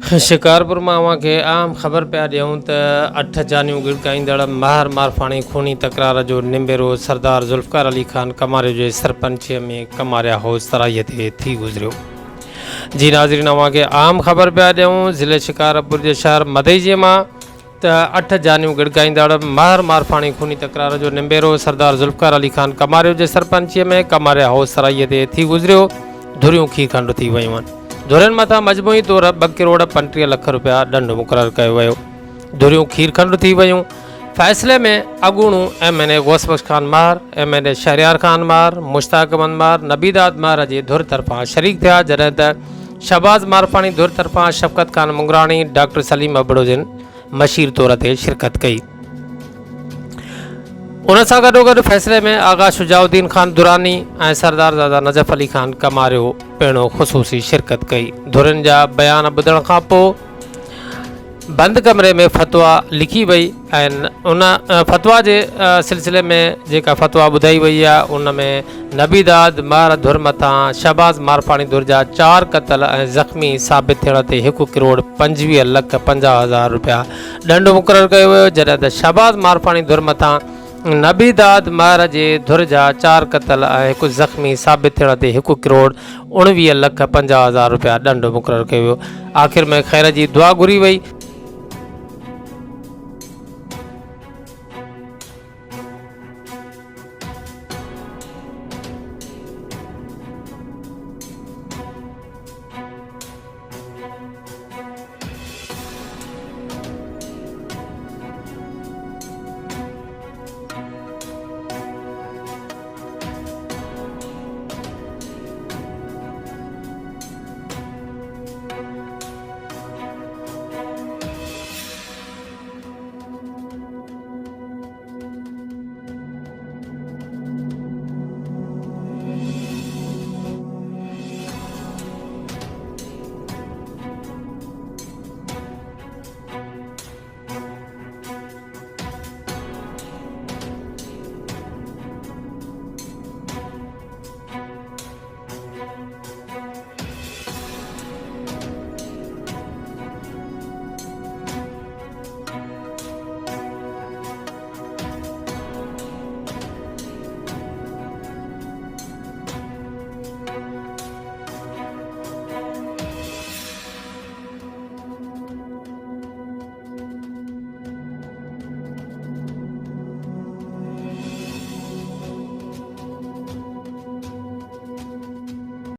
शिकारपुर में अवां खे आम ख़बर पिया ॾियूं त 8 जानियूं गिड़काईंदड़ महर मारफाणी खूनी तकरार जो निंबेरो सरदार ज़ुल्फ़िकार अली ख़ान कमारियो जे सरपंचीअ में कमारिया हाउस तराईअ ते थी गुज़रियो। जी नाज़रीन, अवां खे आम ख़बर पिया ॾियूं ज़िले शिकारपुर जे शहर मदईजीअ मां त 8 जानियूं गिड़काईंदड़ महर मारफाणी खूनी तकरार जो निंबेरो सरदार ज़ुल्फ़िकार अली ख़ान कमारियो जे सरपंचीअ में कमारिया हाउस तराईअ ते थी गुज़रियो। धुरियूं खी खंड थी वयूं आहिनि। धुरियुनि मथां मजमूई तौर 2 करोड़ 35 लख रुपया ॾंड मुक़ररु कयो वियो। धुरियूं खीरखंड थी वयूं। फ़ैसिले में अॻूणो MNA गौसबख्श ख़ान महर, MNA शहरियार ख़ान महर, मुश्ताक अहमद महर, नबीदाद महर जे धुर तरफ़ां शरीक थिया, जॾहिं त शहबाज़ मारफाणी धुर तरफ़ां शफ़क़त ख़ान मुंगराणी, डॉक्टर सलीम अबड़ोजिन मशीर तौर ते शिरकत कई। उन सां गॾोगॾु फ़ैसिले में आगा शुजाउद्दीन ख़ान दुरानी ऐं सरदार ज़ादा नजफ़ अली ख़ान कमारियो पिणो ख़ुसूसी शिरकत कई। धुरियुनि जा बयान ॿुधण खां पोइ बंदि कमरे में फ़तवा लिखी वई ऐं उन फ़तवा जे सिलसिले में जेका फ़तवा ॿुधाई वई आहे उन में नबीदाद महर धुर मथां शहबाज़ मारफाणी धुर जा 4 क़तल ऐं ज़ख़्मी साबित थियण ते 1 करोड़ 25 लख 50 हज़ार रुपया ॾंड मुक़ररु कयो वियो, जॾहिं त शहबाज़ मारफाणी धुर मथां नबीदाद महर जे धुर जा 4 क़तल ऐं 1 ज़ख़्मी साबित थियण ते 1 करोड़ 19 लख 50 हज़ार रुपया ॾंड मुक़ररु कयो वियो। आख़िर में ख़ैर जी दुआ घुरी वई।